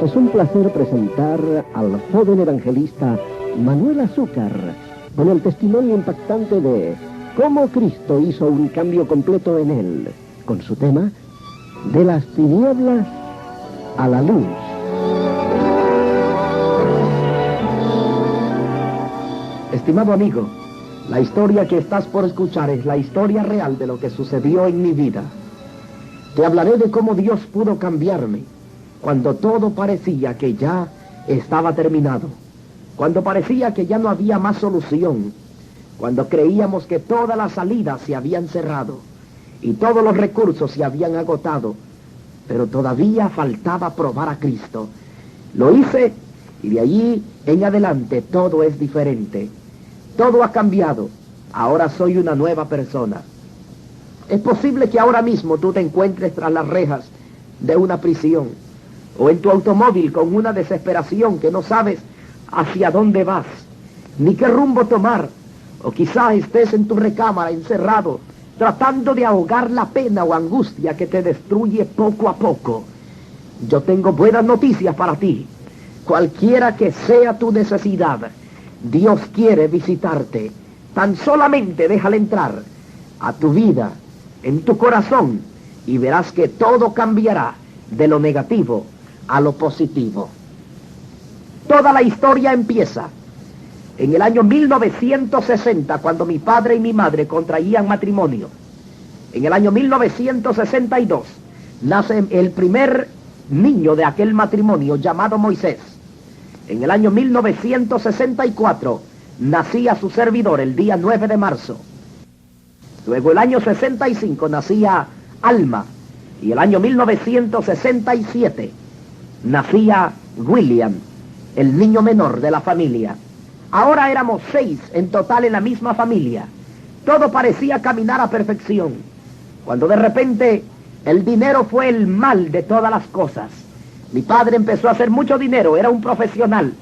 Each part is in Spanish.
Es un placer presentar al joven evangelista Manuel Azúcar con el testimonio impactante de cómo Cristo hizo un cambio completo en él, con su tema De las tinieblas a la luz. Estimado amigo, la historia que estás por escuchar es la historia real de lo que sucedió en mi vida. Te hablaré de cómo Dios pudo cambiarme cuando todo parecía que ya estaba terminado, cuando parecía que ya no había más solución, cuando creíamos que todas las salidas se habían cerrado y todos los recursos se habían agotado, pero todavía faltaba probar a Cristo. Lo hice y de allí en adelante todo es diferente. Todo ha cambiado. Ahora soy una nueva persona. Es posible que ahora mismo tú te encuentres tras las rejas de una prisión o en tu automóvil con una desesperación que no sabes hacia dónde vas, ni qué rumbo tomar, o quizás estés en tu recámara encerrado, tratando de ahogar la pena o angustia que te destruye poco a poco. Yo tengo buenas noticias para ti. Cualquiera que sea tu necesidad, Dios quiere visitarte. Tan solamente déjale entrar a tu vida, en tu corazón, y verás que todo cambiará de lo negativo a lo positivo. Toda la historia empieza en el año 1960, cuando mi padre y mi madre contraían matrimonio. En el año 1962 nace el primer niño de aquel matrimonio, llamado Moisés. En el año 1964 nacía su servidor el día 9 de marzo. Luego el año 65 nacía Alma. Y el año 1967 nacía William, el niño menor de la familia. Ahora éramos 6 en total en la misma familia. Todo parecía caminar a perfección, cuando de repente el dinero fue el mal de todas las cosas. Mi padre empezó a hacer mucho dinero, era un profesional.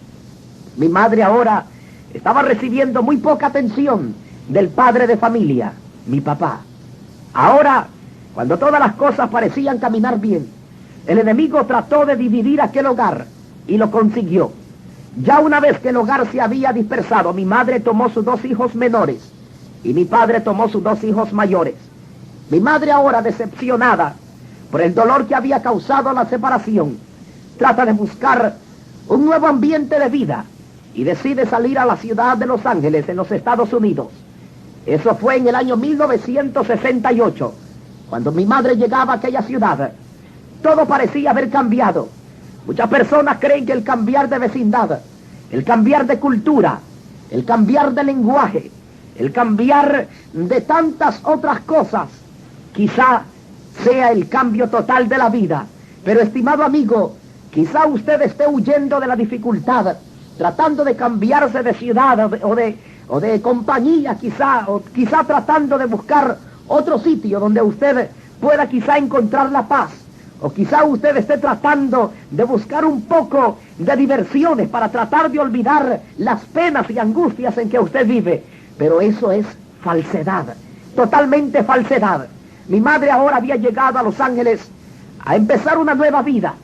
Mi madre ahora estaba recibiendo muy poca atención del padre de familia, mi papá. Ahora, cuando todas las cosas parecían caminar bien, el enemigo trató de dividir aquel hogar y lo consiguió. Ya una vez que el hogar se había dispersado, mi madre tomó sus 2 hijos menores y mi padre tomó sus 2 hijos mayores. Mi madre, ahora decepcionada por el dolor que había causado la separación, trata de buscar un nuevo ambiente de vida y decide salir a la ciudad de Los Ángeles, en los Estados Unidos. Eso fue en el año 1968. Cuando mi madre llegaba a aquella ciudad, todo parecía haber cambiado. Muchas personas creen que el cambiar de vecindad, el cambiar de cultura, el cambiar de lenguaje, el cambiar de tantas otras cosas, quizá sea el cambio total de la vida. Pero, estimado amigo, quizá usted esté huyendo de la dificultad, tratando de cambiarse de ciudad o de compañía, o quizá tratando de buscar otro sitio donde usted pueda quizá encontrar la paz, o quizá usted esté tratando de buscar un poco de diversiones para tratar de olvidar las penas y angustias en que usted vive. Pero eso es falsedad, totalmente falsedad. Mi madre ahora había llegado a Los Ángeles a empezar una nueva vida,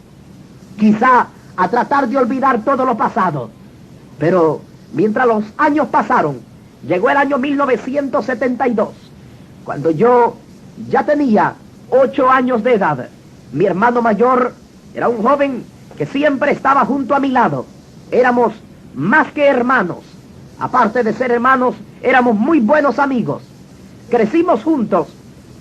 quizá a tratar de olvidar todo lo pasado. Pero mientras los años pasaron, llegó el año 1972, cuando yo ya tenía 8 años de edad. Mi hermano mayor era un joven que siempre estaba junto a mi lado. Éramos más que hermanos. Aparte de ser hermanos, éramos muy buenos amigos. Crecimos juntos.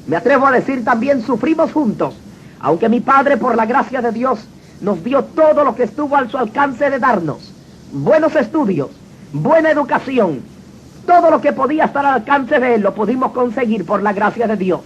Me atrevo a decir también sufrimos juntos. Aunque mi padre, por la gracia de Dios, nos dio todo lo que estuvo a su alcance de darnos. Buenos estudios, buena educación. Todo lo que podía estar al alcance de él lo pudimos conseguir por la gracia de Dios.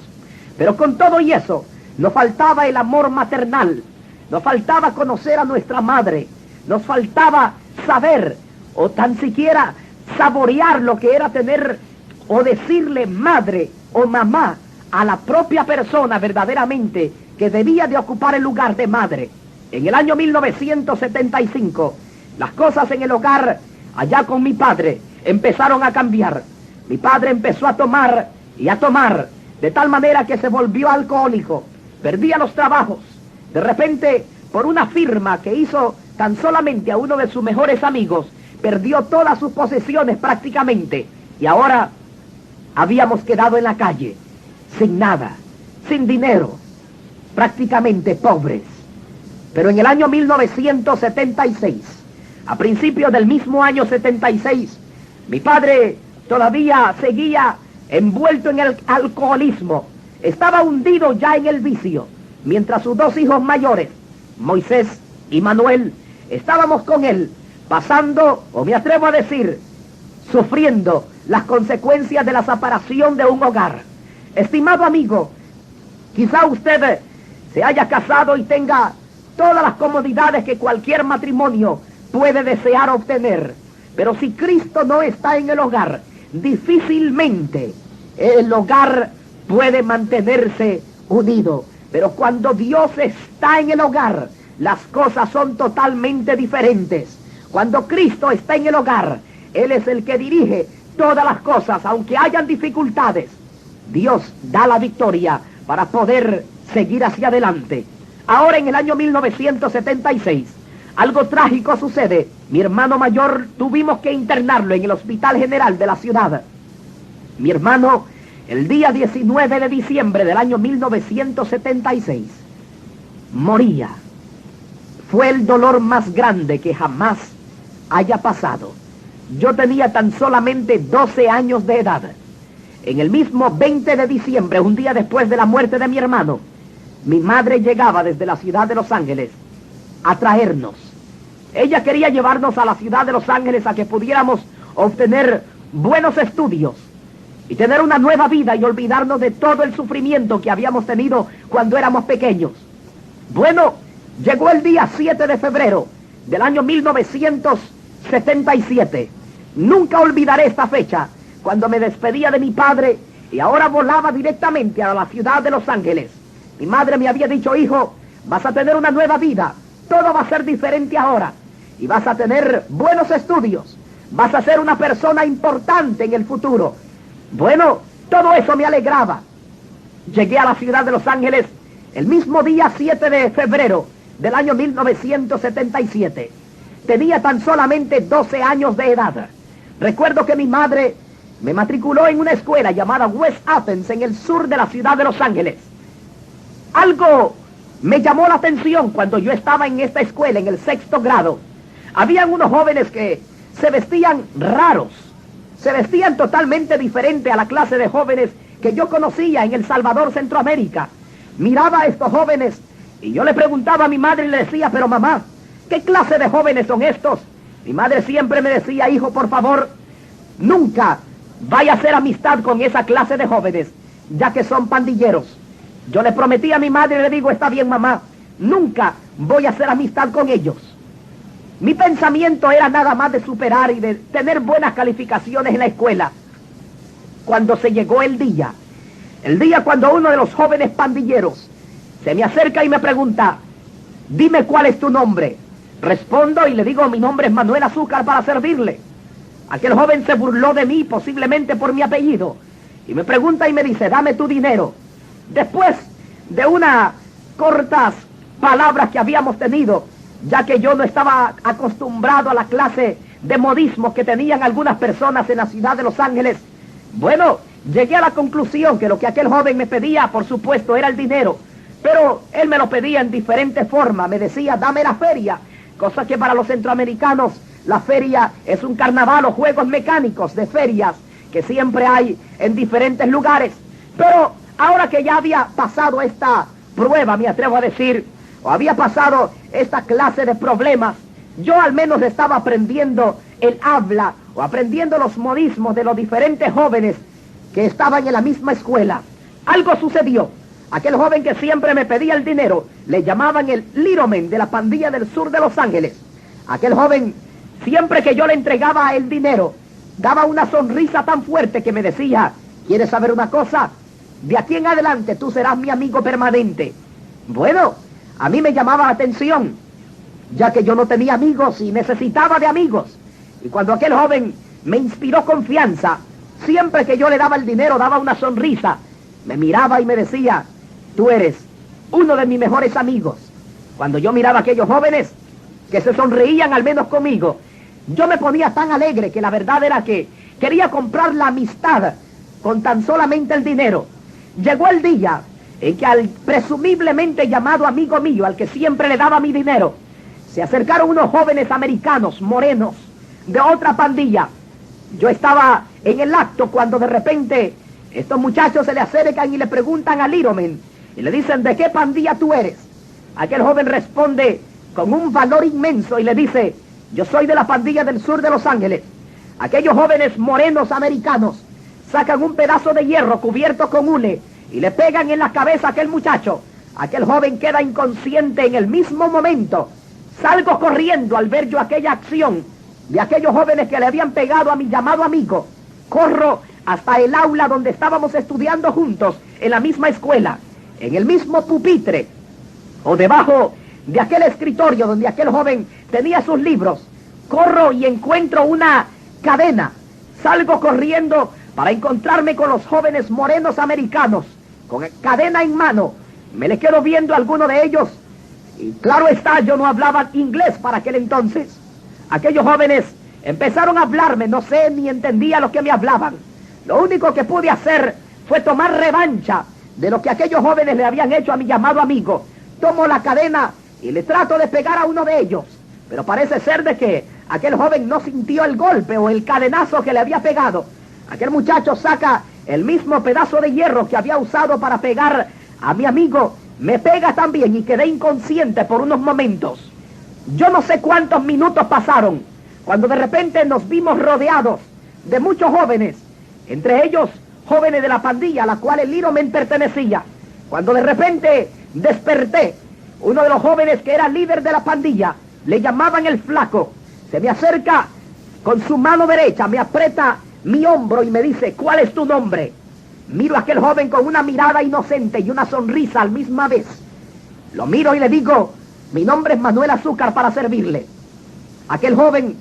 Pero con todo y eso, nos faltaba el amor maternal, nos faltaba conocer a nuestra madre, nos faltaba saber o tan siquiera saborear lo que era tener o decirle madre o mamá a la propia persona verdaderamente que debía de ocupar el lugar de madre. En el año 1975, las cosas en el hogar allá con mi padre empezaron a cambiar. Mi padre empezó a tomar y a tomar, de tal manera que se volvió alcohólico, perdía los trabajos. De repente por una firma que hizo tan solamente a uno de sus mejores amigos, perdió todas sus posesiones prácticamente, y ahora habíamos quedado en la calle, sin nada, sin dinero, prácticamente pobres. Pero en el año 1976, a principios del mismo año 76, mi padre todavía seguía envuelto en el alcoholismo, estaba hundido ya en el vicio, mientras sus dos hijos mayores, Moisés y Manuel, estábamos con él, pasando, o me atrevo a decir, sufriendo las consecuencias de la separación de un hogar. Estimado amigo, quizá usted se haya casado y tenga todas las comodidades que cualquier matrimonio puede desear obtener, pero si Cristo no está en el hogar, difícilmente el hogar puede mantenerse unido. Pero cuando Dios está en el hogar, las cosas son totalmente diferentes. Cuando Cristo está en el hogar, Él es el que dirige todas las cosas, aunque hayan dificultades. Dios da la victoria para poder seguir hacia adelante. Ahora en el año 1976, algo trágico sucede. Mi hermano mayor tuvimos que internarlo en el Hospital General de la ciudad. Mi hermano, el día 19 de diciembre del año 1976, moría. Fue el dolor más grande que jamás haya pasado. Yo tenía tan solamente 12 años de edad. En el mismo 20 de diciembre, un día después de la muerte de mi hermano, mi madre llegaba desde la ciudad de Los Ángeles a traernos. Ella quería llevarnos a la ciudad de Los Ángeles a que pudiéramos obtener buenos estudios y tener una nueva vida y olvidarnos de todo el sufrimiento que habíamos tenido cuando éramos pequeños. Bueno, llegó el día 7 de febrero del año 1977. Nunca olvidaré esta fecha, cuando me despedía de mi padre y ahora volaba directamente a la ciudad de Los Ángeles. Mi madre me había dicho: hijo, vas a tener una nueva vida, todo va a ser diferente ahora, y vas a tener buenos estudios, vas a ser una persona importante en el futuro. Bueno, todo eso me alegraba. Llegué a la ciudad de Los Ángeles el mismo día 7 de febrero del año 1977. Tenía tan solamente 12 años de edad. Recuerdo que mi madre me matriculó en una escuela llamada West Athens en el sur de la ciudad de Los Ángeles. Algo me llamó la atención cuando yo estaba en esta escuela, en el 6º grado. Habían unos jóvenes que se vestían raros, se vestían totalmente diferente a la clase de jóvenes que yo conocía en El Salvador, Centroamérica. Miraba a estos jóvenes y yo le preguntaba a mi madre y le decía: pero mamá, ¿qué clase de jóvenes son estos? Mi madre siempre me decía: hijo, por favor, nunca vaya a hacer amistad con esa clase de jóvenes, ya que son pandilleros. Yo le prometí a mi madre y le digo: está bien, mamá, nunca voy a hacer amistad con ellos. Mi pensamiento era nada más de superar y de tener buenas calificaciones en la escuela. Cuando se llegó el día cuando uno de los jóvenes pandilleros se me acerca y me pregunta: dime cuál es tu nombre. Respondo y le digo: mi nombre es Manuel Azúcar, para servirle. Aquel joven se burló de mí, posiblemente por mi apellido, y me pregunta y me dice: dame tu dinero. Después de unas cortas palabras que habíamos tenido, ya que yo no estaba acostumbrado a la clase de modismos que tenían algunas personas en la ciudad de Los Ángeles, bueno, llegué a la conclusión que lo que aquel joven me pedía, por supuesto, era el dinero, pero él me lo pedía en diferentes formas. Me decía: dame la feria, cosa que para los centroamericanos la feria es un carnaval o juegos mecánicos de ferias que siempre hay en diferentes lugares. Pero ahora que ya había pasado esta prueba, me atrevo a decir, o había pasado esta clase de problemas, yo al menos estaba aprendiendo el habla o aprendiendo los modismos de los diferentes jóvenes que estaban en la misma escuela. Algo sucedió. Aquel joven que siempre me pedía el dinero, le llamaban el Little Man de la pandilla del sur de Los Ángeles. Aquel joven, siempre que yo le entregaba el dinero, daba una sonrisa tan fuerte que me decía: ¿quieres saber una cosa? De aquí en adelante tú serás mi amigo permanente. Bueno, a mí me llamaba la atención, ya que yo no tenía amigos y necesitaba de amigos. Y cuando aquel joven me inspiró confianza, siempre que yo le daba el dinero daba una sonrisa, me miraba y me decía: tú eres uno de mis mejores amigos. Cuando yo miraba a aquellos jóvenes que se sonreían al menos conmigo, yo me ponía tan alegre que la verdad era que quería comprar la amistad con tan solamente el dinero. Llegó el día en que al presumiblemente llamado amigo mío, al que siempre le daba mi dinero, se acercaron unos jóvenes americanos, morenos, de otra pandilla. Yo estaba en el acto cuando de repente estos muchachos se le acercan y le preguntan a Littleman y le dicen, ¿de qué pandilla tú eres? Aquel joven responde con un valor inmenso y le dice, yo soy de la pandilla del sur de Los Ángeles. Aquellos jóvenes morenos americanos sacan un pedazo de hierro cubierto con hule y le pegan en la cabeza a aquel muchacho. Aquel joven queda inconsciente en el mismo momento. Salgo corriendo al ver yo aquella acción de aquellos jóvenes que le habían pegado a mi llamado amigo. Corro hasta el aula donde estábamos estudiando juntos, en la misma escuela, en el mismo pupitre, o debajo de aquel escritorio donde aquel joven tenía sus libros. Corro y encuentro una cadena. Salgo corriendo para encontrarme con los jóvenes morenos americanos, con cadena en mano. Me le quedo viendo a alguno de ellos, y claro está, yo no hablaba inglés para aquel entonces. Aquellos jóvenes empezaron a hablarme, no sé ni entendía lo que me hablaban. Lo único que pude hacer fue tomar revancha de lo que aquellos jóvenes le habían hecho a mi llamado amigo. Tomo la cadena y le trato de pegar a uno de ellos, pero parece ser de que aquel joven no sintió el golpe o el cadenazo que le había pegado. Aquel muchacho saca el mismo pedazo de hierro que había usado para pegar a mi amigo, me pega también y quedé inconsciente por unos momentos. Yo no sé cuántos minutos pasaron, cuando de repente nos vimos rodeados de muchos jóvenes, entre ellos jóvenes de la pandilla a la cual el Littleman pertenecía. Cuando de repente desperté, uno de los jóvenes que era líder de la pandilla, le llamaban el Flaco, se me acerca con su mano derecha, me aprieta mi hombro y me dice, ¿cuál es tu nombre? Miro a aquel joven con una mirada inocente y una sonrisa al misma vez. Lo miro y le digo, mi nombre es Manuel Azúcar para servirle. Aquel joven,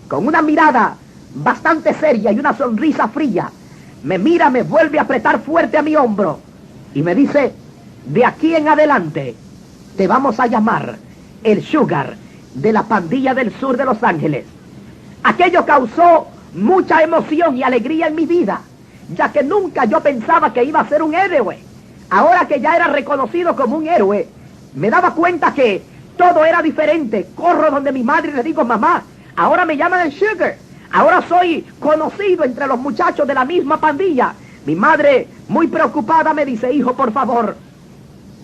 con una mirada bastante seria y una sonrisa fría, me mira, me vuelve a apretar fuerte a mi hombro y me dice, de aquí en adelante te vamos a llamar el Sugar de la pandilla del sur de Los Ángeles. Aquello causó mucha emoción y alegría en mi vida, ya que nunca yo pensaba que iba a ser un héroe. Ahora que ya era reconocido como un héroe, me daba cuenta que todo era diferente. Corro donde mi madre y le digo, mamá, ahora me llaman el Sugar. Ahora soy conocido entre los muchachos de la misma pandilla. Mi madre, muy preocupada, me dice, hijo, por favor,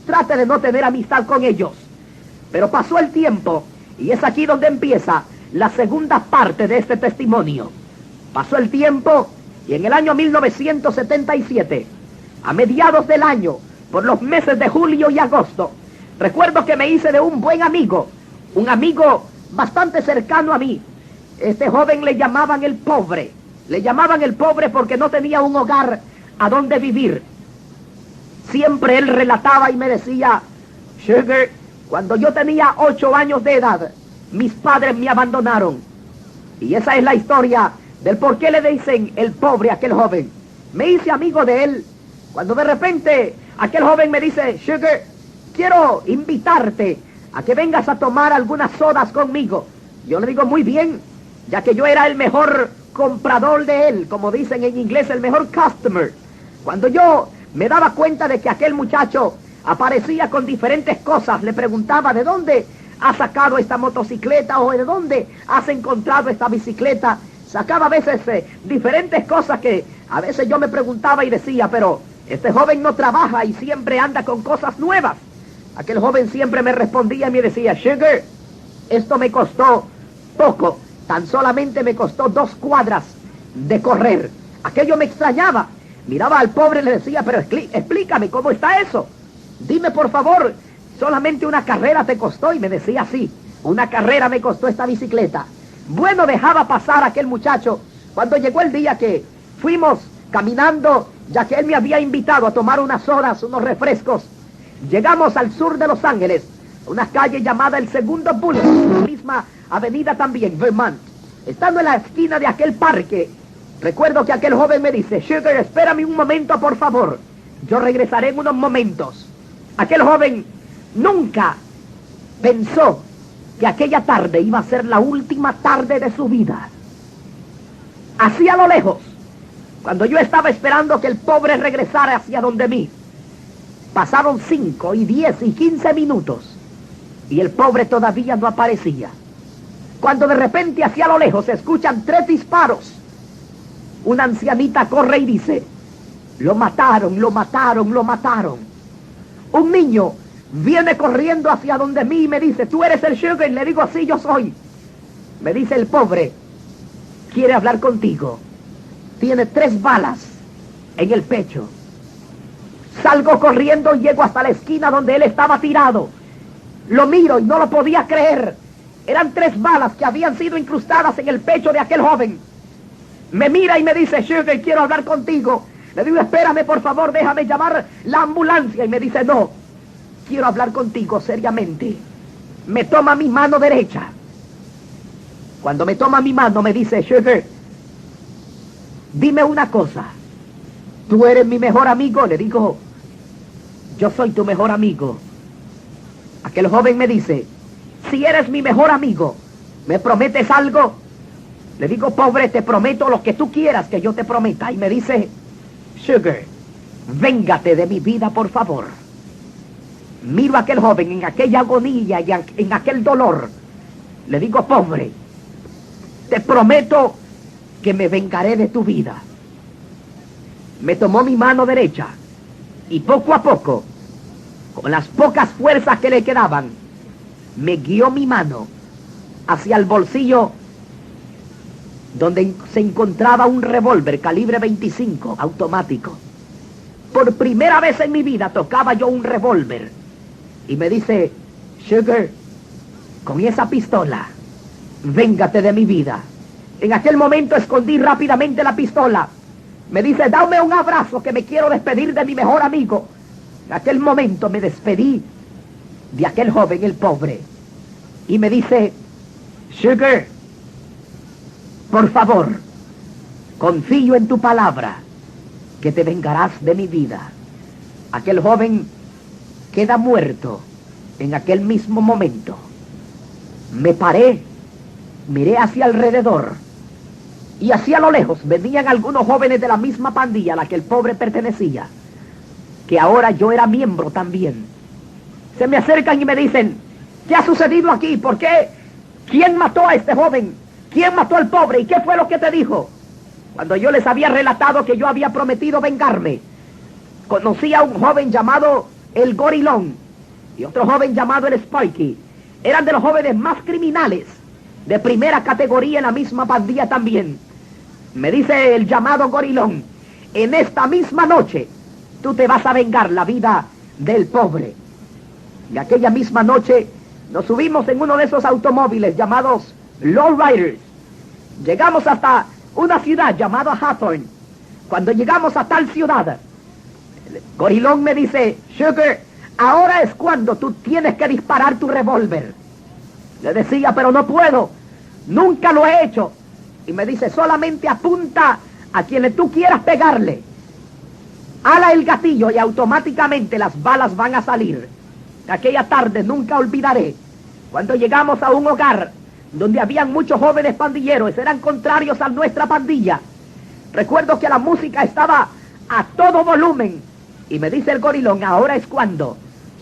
trate de no tener amistad con ellos. Pero pasó el tiempo y es aquí donde empieza la segunda parte de este testimonio. Pasó el tiempo y en el año 1977, a mediados del año, por los meses de julio y agosto, recuerdo que me hice de un buen amigo, un amigo bastante cercano a mí. Este joven le llamaban el pobre. Le llamaban el pobre porque no tenía un hogar a donde vivir. Siempre él relataba y me decía, Sugar, cuando yo tenía 8 años de edad, mis padres me abandonaron. Y esa es la historia del por qué le dicen el pobre a aquel joven. Me hice amigo de él cuando de repente aquel joven me dice, Sugar, quiero invitarte a que vengas a tomar algunas sodas conmigo. Yo le digo, muy bien, ya que yo era el mejor comprador de él, como dicen en inglés, el mejor customer. Cuando yo me daba cuenta de que aquel muchacho aparecía con diferentes cosas, le preguntaba, ¿de dónde has sacado esta motocicleta? ¿O de dónde has encontrado esta bicicleta? Sacaba a veces diferentes cosas que a veces yo me preguntaba y decía, pero este joven no trabaja y siempre anda con cosas nuevas. Aquel joven siempre me respondía y me decía, Sugar, esto me costó poco, tan solamente me costó 2 cuadras de correr. Aquello me extrañaba. Miraba al pobre y le decía, pero explícame, ¿cómo está eso? Dime por favor, solamente una carrera te costó. Y me decía, sí, una carrera me costó esta bicicleta. Bueno, dejaba pasar a aquel muchacho cuando llegó el día que fuimos caminando, ya que él me había invitado a tomar unas sodas, unos refrescos. Llegamos al sur de Los Ángeles, una calle llamada el Segundo Boulevard, la misma avenida también, Vermont. Estando en la esquina de aquel parque, recuerdo que aquel joven me dice, Sugar, espérame un momento, por favor. Yo regresaré en unos momentos. Aquel joven nunca pensó que aquella tarde iba a ser la última tarde de su vida. Así a lo lejos, cuando yo estaba esperando que el pobre regresara hacia donde mí, pasaron 5 y 10 y 15 minutos y el pobre todavía no aparecía. Cuando de repente hacia lo lejos se escuchan 3 disparos, una ancianita corre y dice: lo mataron, lo mataron, lo mataron. Un niño viene corriendo hacia donde mí y me dice: ¿tú eres el Sugar? Le digo: sí, yo soy. Me dice: el pobre quiere hablar contigo. Tiene 3 balas en el pecho. Salgo corriendo y llego hasta la esquina donde él estaba tirado. Lo miro y no lo podía creer. Eran 3 balas que habían sido incrustadas en el pecho de aquel joven. Me mira y me dice: Sugar, quiero hablar contigo. Le digo: espérame, por favor, déjame llamar la ambulancia. Y me dice: no, quiero hablar contigo seriamente. Me toma mi mano derecha. Cuando me toma mi mano me dice: Sugar, dime una cosa. ¿Tú eres mi mejor amigo? Le digo: yo soy tu mejor amigo. Aquel joven me dice: si eres mi mejor amigo, ¿me prometes algo? Le digo: pobre, te prometo lo que tú quieras que yo te prometa. Y me dice: Sugar, véngate de mi vida, por favor. Miro a aquel joven en aquella agonía y en aquel dolor. Le digo: pobre, te prometo que me vengaré de tu vida. Me tomó mi mano derecha y poco a poco, con las pocas fuerzas que le quedaban, me guió mi mano hacia el bolsillo donde se encontraba un revólver calibre 25 automático. Por primera vez en mi vida tocaba yo un revólver. Y me dice: Sugar, con esa pistola, véngate de mi vida. En aquel momento escondí rápidamente la pistola. Me dice: dame un abrazo, que me quiero despedir de mi mejor amigo. En aquel momento me despedí de aquel joven, el pobre. Y me dice: Sugar, por favor, confío en tu palabra, que te vengarás de mi vida. Aquel joven queda muerto en aquel mismo momento. Me paré, miré hacia alrededor, y hacia lo lejos venían algunos jóvenes de la misma pandilla a la que el pobre pertenecía, que ahora yo era miembro también. Se me acercan y me dicen: ¿qué ha sucedido aquí? ¿Por qué? ¿Quién mató a este joven? ¿Quién mató al pobre? ¿Y qué fue lo que te dijo? Cuando yo les había relatado que yo había prometido vengarme, conocí a un joven llamado el Gorilón y otro joven llamado el Sparky. Eran de los jóvenes más criminales, de primera categoría en la misma pandilla también. Me dice el llamado Gorilón: en esta misma noche tú te vas a vengar la vida del pobre. Y aquella misma noche nos subimos en uno de esos automóviles llamados Lowriders. Llegamos hasta una ciudad llamada Hawthorne. Cuando llegamos a tal ciudad, Gorilón me dice: Sugar, ahora es cuando tú tienes que disparar tu revólver. Le decía: pero no puedo, nunca lo he hecho. Y me dice: solamente apunta a quien tú quieras pegarle. Ala el gatillo y automáticamente las balas van a salir. Aquella tarde nunca olvidaré, cuando llegamos a un hogar donde habían muchos jóvenes pandilleros, eran contrarios a nuestra pandilla. Recuerdo que la música estaba a todo volumen. Y me dice el Gorilón: ahora es cuando.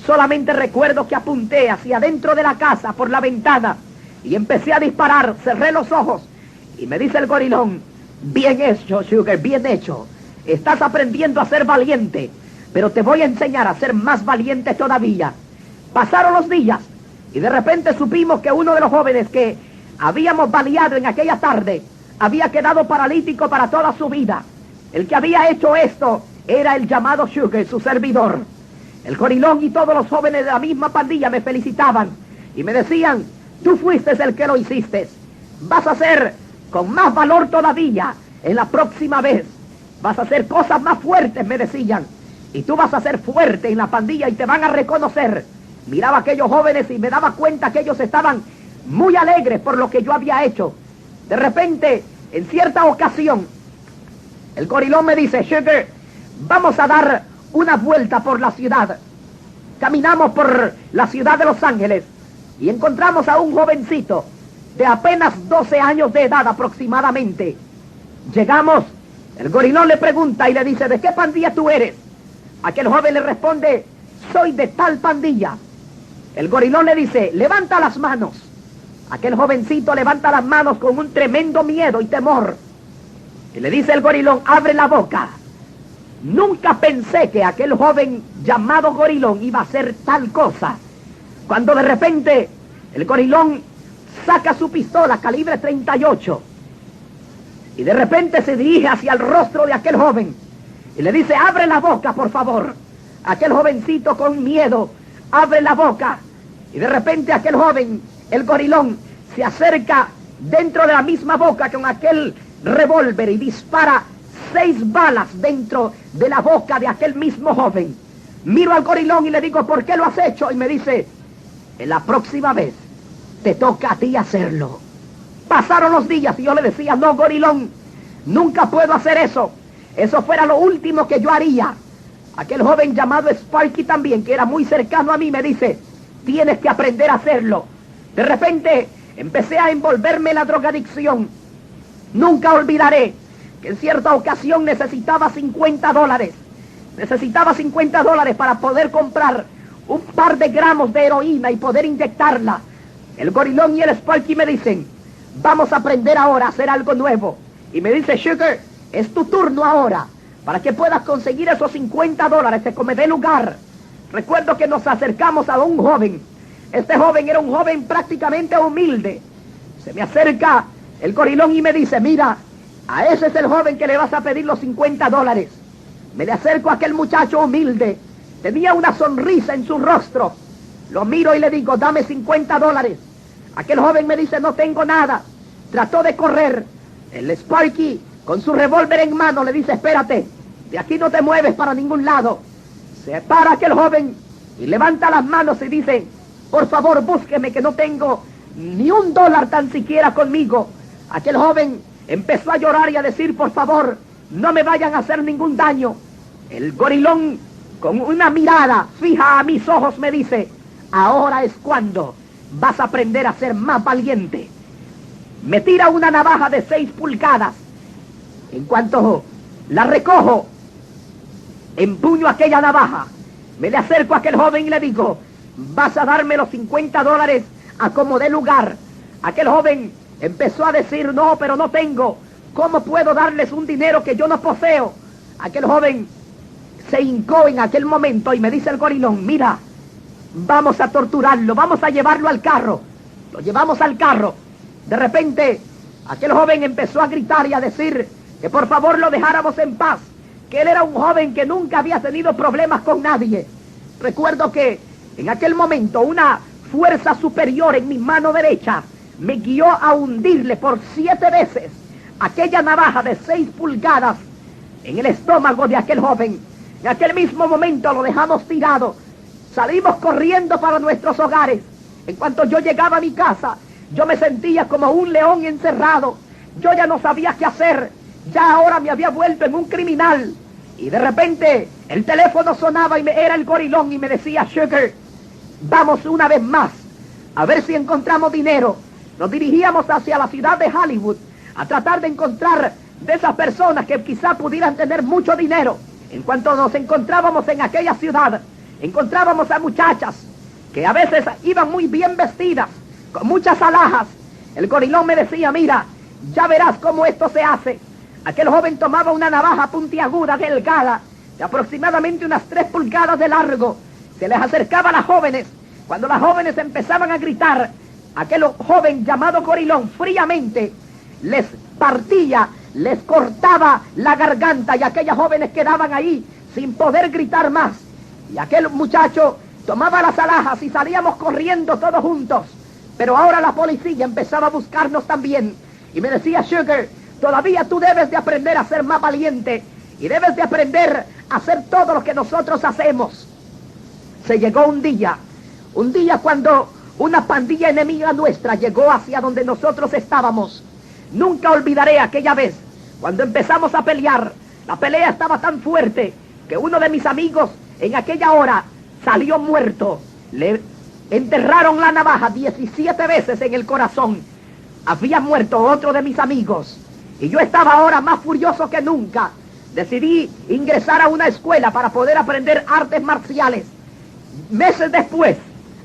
Solamente recuerdo que apunté hacia adentro de la casa por la ventana y empecé a disparar, cerré los ojos. Y me dice el Gorilón: bien hecho, Sugar, bien hecho. Estás aprendiendo a ser valiente, pero te voy a enseñar a ser más valiente todavía. Pasaron los días y de repente supimos que uno de los jóvenes que habíamos baleado en aquella tarde había quedado paralítico para toda su vida. El que había hecho esto era el llamado Sugar, su servidor. El Gorilón y todos los jóvenes de la misma pandilla me felicitaban y me decían: tú fuiste el que lo hiciste. Vas a hacer con más valor todavía en la próxima vez. Vas a hacer cosas más fuertes, me decían. Y tú vas a ser fuerte en la pandilla y te van a reconocer. Miraba a aquellos jóvenes y me daba cuenta que ellos estaban muy alegres por lo que yo había hecho. De repente, en cierta ocasión, el Gorilón me dice: Sugar, vamos a dar una vuelta por la ciudad. Caminamos por la ciudad de Los Ángeles y encontramos a un jovencito de apenas 12 años de edad aproximadamente. Llegamos, el gorilón le pregunta y le dice, ¿de qué pandilla tú eres? Aquel joven le responde, soy de tal pandilla. El gorilón le dice, levanta las manos. Aquel jovencito levanta las manos con un tremendo miedo y temor. Y le dice el gorilón, abre la boca. Nunca pensé que aquel joven llamado gorilón iba a hacer tal cosa. Cuando de repente el gorilón saca su pistola calibre 38 y de repente se dirige hacia el rostro de aquel joven y le dice, abre la boca, por favor. Aquel jovencito con miedo abre la boca y de repente aquel joven, el gorilón, se acerca dentro de la misma boca con aquel revólver y dispara 6 balas dentro de la boca de aquel mismo joven. Miro al gorilón y le digo, ¿por qué lo has hecho? Y me dice, en la próxima vez te toca a ti hacerlo. Pasaron los días y yo le decía, no, gorilón, nunca puedo hacer eso. Eso fuera lo último que yo haría. Aquel joven llamado Sparky también, que era muy cercano a mí, me dice, tienes que aprender a hacerlo. De repente empecé a envolverme en la drogadicción. Nunca olvidaré que en cierta ocasión necesitaba $50. Necesitaba $50 para poder comprar un par de gramos de heroína y poder inyectarla. El gorilón y el Sparky me dicen, vamos a aprender ahora a hacer algo nuevo. Y me dice, Sugar, es tu turno ahora, para que puedas conseguir esos $50, de que me dé lugar. Recuerdo que nos acercamos a un joven. Este joven era un joven prácticamente humilde. Se me acerca el gorilón y me dice, mira, a ese es el joven que le vas a pedir los $50. Me le acerco a aquel muchacho humilde. Tenía una sonrisa en su rostro. Lo miro y le digo, dame $50. Aquel joven me dice, no tengo nada. Trató de correr. El Sparky, con su revólver en mano, le dice, espérate, de aquí no te mueves para ningún lado. Se para aquel joven y levanta las manos y dice, por favor, búsqueme, que no tengo ni $1 tan siquiera conmigo. Aquel joven empezó a llorar y a decir, por favor, no me vayan a hacer ningún daño. El gorilón, con una mirada fija a mis ojos, me dice, ahora es cuando vas a aprender a ser más valiente. Me tira una navaja de 6 pulgadas. En cuanto la recojo, empuño aquella navaja, me le acerco a aquel joven y le digo, vas a darme los $50 a como dé lugar. Aquel joven empezó a decir, no, pero no tengo. ¿Cómo puedo darles un dinero que yo no poseo? Aquel joven se hincó en aquel momento y me dice el gorilón, mira, vamos a torturarlo, vamos a llevarlo al carro. Lo llevamos al carro. De repente, aquel joven empezó a gritar y a decir que por favor lo dejáramos en paz, que él era un joven que nunca había tenido problemas con nadie. Recuerdo que en aquel momento una fuerza superior en mi mano derecha me guió a hundirle por 7 veces aquella navaja de 6 pulgadas en el estómago de aquel joven. En aquel mismo momento lo dejamos tirado. Salimos corriendo para nuestros hogares. En cuanto yo llegaba a mi casa, yo me sentía como un león encerrado. Yo ya no sabía qué hacer. Ya ahora me había vuelto en un criminal. Y de repente el teléfono sonaba y era el gorilón y me decía, Sugar, vamos una vez más a ver si encontramos dinero. Nos dirigíamos hacia la ciudad de Hollywood a tratar de encontrar de esas personas que quizá pudieran tener mucho dinero. En cuanto nos encontrábamos en aquella ciudad, encontrábamos a muchachas que a veces iban muy bien vestidas, con muchas alhajas. El gorilón me decía, mira, ya verás cómo esto se hace. Aquel joven tomaba una navaja puntiaguda, delgada, de aproximadamente unas 3 pulgadas de largo. Se les acercaba a las jóvenes. Cuando las jóvenes empezaban a gritar, aquel joven llamado gorilón fríamente les partía, les cortaba la garganta y aquellas jóvenes quedaban ahí sin poder gritar más. Y aquel muchacho tomaba las alhajas y salíamos corriendo todos juntos. Pero ahora la policía empezaba a buscarnos también. Y me decía, Sugar, todavía tú debes de aprender a ser más valiente y debes de aprender a hacer todo lo que nosotros hacemos. Se llegó un día cuando una pandilla enemiga nuestra llegó hacia donde nosotros estábamos. Nunca olvidaré aquella vez cuando empezamos a pelear. La pelea estaba tan fuerte que uno de mis amigos en aquella hora salió muerto. Le enterraron la navaja 17 veces en el corazón. Había muerto otro de mis amigos y yo estaba ahora más furioso que nunca. Decidí ingresar a una escuela para poder aprender artes marciales. Meses después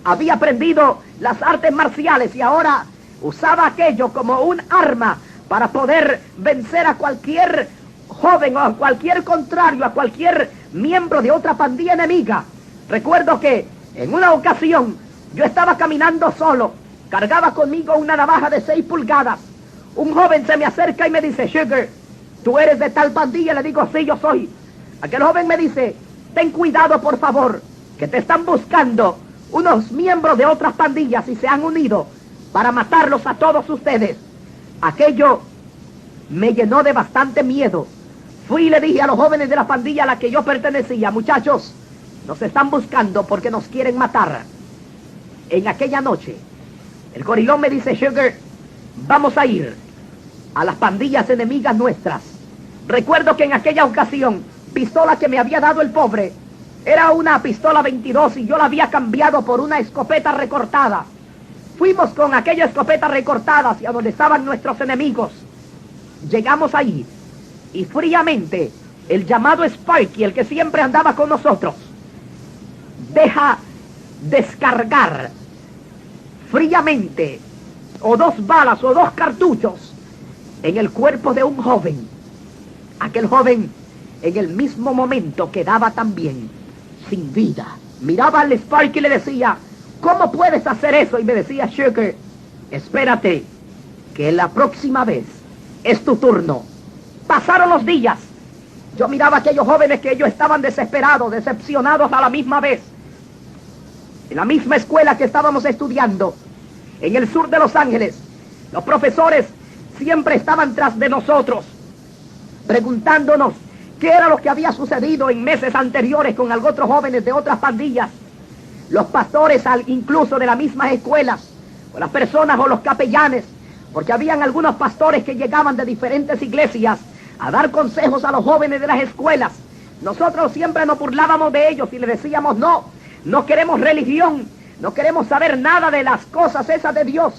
había aprendido las artes marciales y ahora usaba aquello como un arma para poder vencer a cualquier joven o a cualquier contrario, a cualquier miembro de otra pandilla enemiga. Recuerdo que en una ocasión yo estaba caminando solo, cargaba conmigo una navaja de 6 pulgadas. Un joven se me acerca y me dice: Sugar, ¿tú eres de tal pandilla? Le digo: sí, yo soy. Aquel joven me dice: ten cuidado, por favor, que te están buscando unos miembros de otras pandillas y se han unido para matarlos a todos ustedes. Aquello me llenó de bastante miedo. Fui y le dije a los jóvenes de la pandilla a la que yo pertenecía: muchachos, nos están buscando porque nos quieren matar. En aquella noche, el gorilón me dice: Sugar, vamos a ir a las pandillas enemigas nuestras. Recuerdo que en aquella ocasión, pistola que me había dado el pobre era una pistola 22 y yo la había cambiado por una escopeta recortada. Fuimos con aquella escopeta recortada hacia donde estaban nuestros enemigos. Llegamos ahí y fríamente el llamado Sparky, el que siempre andaba con nosotros, deja descargar fríamente o 2 balas o 2 cartuchos en el cuerpo de un joven. Aquel joven en el mismo momento quedaba también sin vida. Miraba al Sparky y le decía: ¿cómo puedes hacer eso? Y me decía: Sugar, espérate, que la próxima vez es tu turno. Pasaron los días. Yo miraba a aquellos jóvenes que ellos estaban desesperados, decepcionados a la misma vez. En la misma escuela que estábamos estudiando, en el sur de Los Ángeles, los profesores siempre estaban tras de nosotros, preguntándonos qué era lo que había sucedido en meses anteriores con algunos otros jóvenes de otras pandillas. Los pastores, incluso de las mismas escuelas, o las personas o los capellanes, porque habían algunos pastores que llegaban de diferentes iglesias a dar consejos a los jóvenes de las escuelas. Nosotros siempre nos burlábamos de ellos y les decíamos: no queremos religión, no queremos saber nada de las cosas esas de Dios.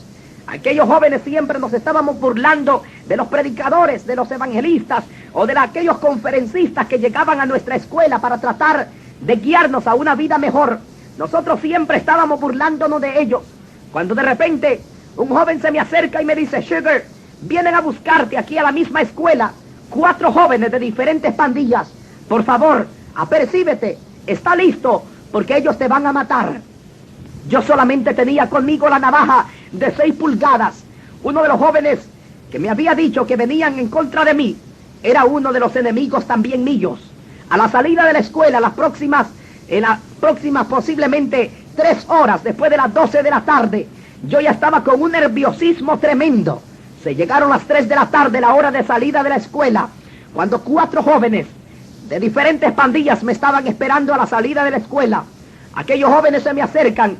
Aquellos jóvenes siempre nos estábamos burlando de los predicadores, de los evangelistas o de aquellos conferencistas que llegaban a nuestra escuela para tratar de guiarnos a una vida mejor. Nosotros siempre estábamos burlándonos de ellos, cuando de repente un joven se me acerca y me dice: Sugar, vienen a buscarte aquí a la misma escuela 4 jóvenes de diferentes pandillas. Por favor, apercíbete, está listo, porque ellos te van a matar. Yo solamente tenía conmigo la navaja de 6 pulgadas. Uno de los jóvenes que me había dicho que venían en contra de mí era uno de los enemigos también míos. A la salida de la escuela, en las próximas posiblemente 3 horas después de las 12 de la tarde, yo ya estaba con un nerviosismo tremendo. Se llegaron las 3 de la tarde, la hora de salida de la escuela, cuando 4 jóvenes de diferentes pandillas me estaban esperando a la salida de la escuela. Aquellos jóvenes se me acercan.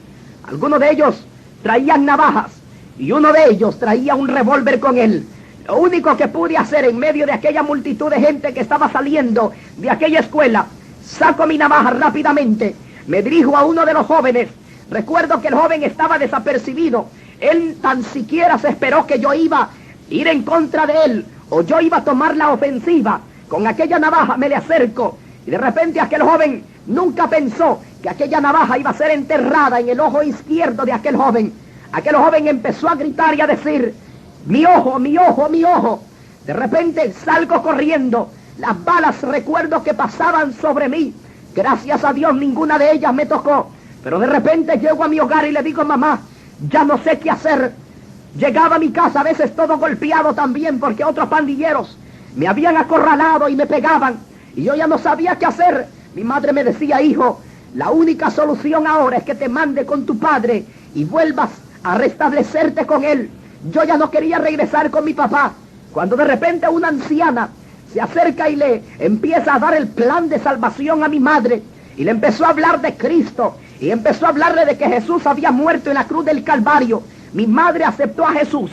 Algunos de ellos traían navajas y uno de ellos traía un revólver con él. Lo único que pude hacer en medio de aquella multitud de gente que estaba saliendo de aquella escuela, saco mi navaja rápidamente, me dirijo a uno de los jóvenes. Recuerdo que el joven estaba desapercibido. Él tan siquiera se esperó que yo iba a ir en contra de él o yo iba a tomar la ofensiva. Con aquella navaja me le acerco y de repente aquel joven nunca pensó que aquella navaja iba a ser enterrada en el ojo izquierdo de aquel joven. Aquel joven empezó a gritar y a decir: mi ojo, mi ojo, mi ojo. De repente salgo corriendo. Las balas recuerdo que pasaban sobre mí. Gracias a Dios ninguna de ellas me tocó. Pero de repente llego a mi hogar y le digo: mamá, ya no sé qué hacer. Llegaba a mi casa a veces todo golpeado también porque otros pandilleros me habían acorralado y me pegaban. Y yo ya no sabía qué hacer. Mi madre me decía: hijo, la única solución ahora es que te mande con tu padre y vuelvas a restablecerte con él. Yo ya no quería regresar con mi papá. Cuando de repente una anciana se acerca y le empieza a dar el plan de salvación a mi madre. Y le empezó a hablar de Cristo. Y empezó a hablarle de que Jesús había muerto en la cruz del Calvario. Mi madre aceptó a Jesús.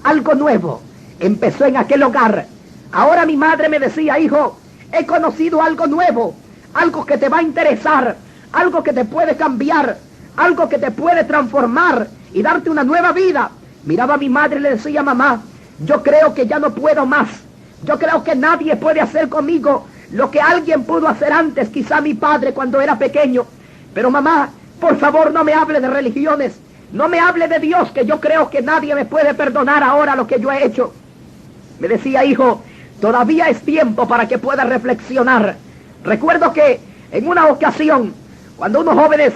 Algo nuevo empezó en aquel hogar. Ahora mi madre me decía: hijo, he conocido algo nuevo, algo que te va a interesar, algo que te puede cambiar, algo que te puede transformar y darte una nueva vida. Miraba a mi madre y le decía: mamá, yo creo que ya no puedo más. Yo creo que nadie puede hacer conmigo lo que alguien pudo hacer antes, quizá mi padre cuando era pequeño. Pero mamá, por favor, no me hable de religiones, no me hable de Dios, que yo creo que nadie me puede perdonar ahora lo que yo he hecho. Me decía: hijo, todavía es tiempo para que puedas reflexionar. Recuerdo que en una ocasión, cuando unos jóvenes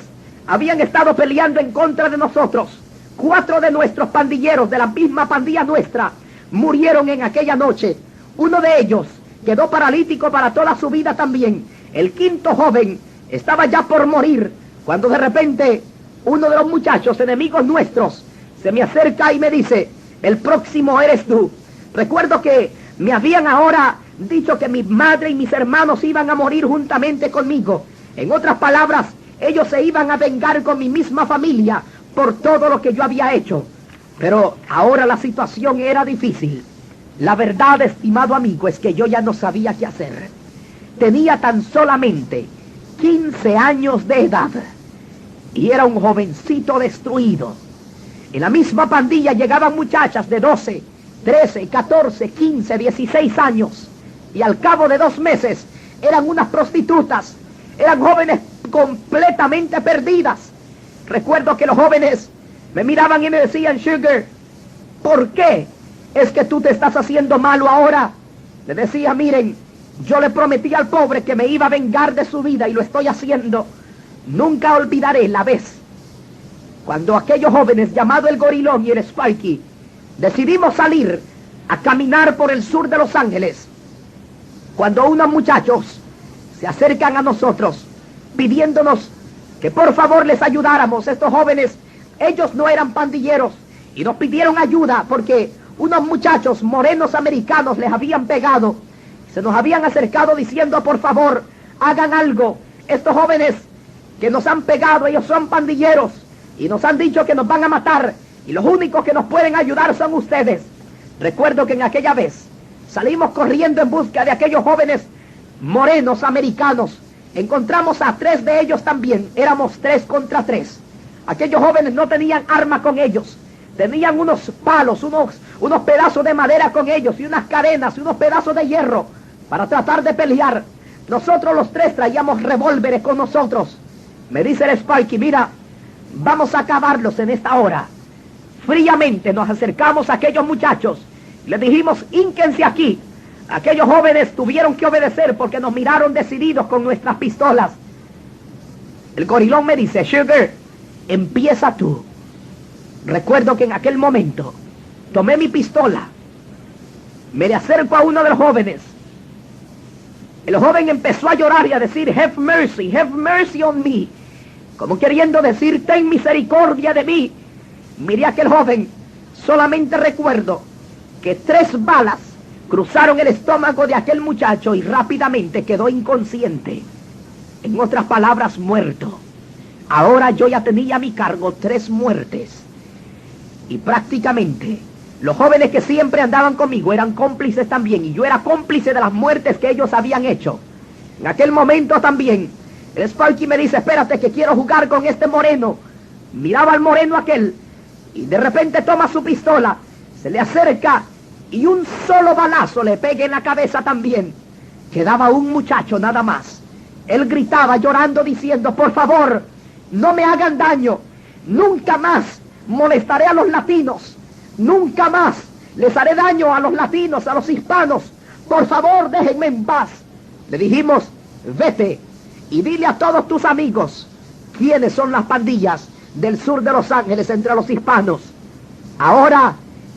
habían estado peleando en contra de nosotros, 4 de nuestros pandilleros de la misma pandilla nuestra murieron en aquella noche. Uno de ellos quedó paralítico para toda su vida también. El 5.º joven estaba ya por morir, cuando de repente uno de los muchachos enemigos nuestros se me acerca y me dice: el próximo eres tú. Recuerdo que me habían ahora dicho que mi madre y mis hermanos iban a morir juntamente conmigo. En otras palabras, ellos se iban a vengar con mi misma familia por todo lo que yo había hecho. Pero ahora la situación era difícil. La verdad, estimado amigo, es que yo ya no sabía qué hacer. Tenía tan solamente 15 años de edad y era un jovencito destruido. En la misma pandilla llegaban muchachas de 12, 13, 14, 15, 16 años, y al cabo de 2 meses eran unas prostitutas. Eran jóvenes completamente perdidas. Recuerdo que los jóvenes me miraban y me decían: Sugar, ¿por qué es que tú te estás haciendo malo ahora? Le decía: miren, yo le prometí al pobre que me iba a vengar de su vida y lo estoy haciendo. Nunca olvidaré la vez cuando aquellos jóvenes, llamado el Gorilón y el Sparky, decidimos salir a caminar por el sur de Los Ángeles, cuando unos muchachos se acercan a nosotros pidiéndonos que por favor les ayudáramos. Estos jóvenes, ellos no eran pandilleros, y nos pidieron ayuda porque unos muchachos morenos americanos les habían pegado. Se nos habían acercado diciendo: por favor, hagan algo. Estos jóvenes que nos han pegado, ellos son pandilleros y nos han dicho que nos van a matar, y los únicos que nos pueden ayudar son ustedes. Recuerdo que en aquella vez salimos corriendo en busca de aquellos jóvenes morenos americanos. Encontramos a 3 de ellos también. Éramos 3 contra 3. Aquellos jóvenes no tenían arma con ellos. Tenían unos palos, unos pedazos de madera con ellos, y unas cadenas, y unos pedazos de hierro para tratar de pelear. Nosotros los 3 traíamos revólveres con nosotros. Me dice el Sparky: mira, vamos a acabarlos en esta hora. Fríamente nos acercamos a aquellos muchachos y les dijimos: hínquense aquí. Aquellos jóvenes tuvieron que obedecer porque nos miraron decididos con nuestras pistolas. El Gorilón me dice: Sugar, empieza tú. Recuerdo que en aquel momento tomé mi pistola, me le acerco a uno de los jóvenes. El joven empezó a llorar y a decir: have mercy on me, como queriendo decir: ten misericordia de mí. Miré a aquel joven, solamente recuerdo que 3 balas cruzaron el estómago de aquel muchacho y rápidamente quedó inconsciente. En otras palabras, muerto. Ahora yo ya tenía a mi cargo 3 muertes. Y prácticamente los jóvenes que siempre andaban conmigo eran cómplices también, y yo era cómplice de las muertes que ellos habían hecho. En aquel momento también, el Sparky me dice: espérate, que quiero jugar con este moreno. Miraba al moreno aquel, y de repente toma su pistola, se le acerca, y un solo balazo le pega en la cabeza también. Quedaba un muchacho nada más. Él gritaba llorando diciendo: por favor, no me hagan daño. Nunca más molestaré a los latinos. Nunca más les haré daño a los latinos, a los hispanos. Por favor, déjenme en paz. Le dijimos: vete y dile a todos tus amigos quiénes son las pandillas del sur de Los Ángeles entre los hispanos. Ahora,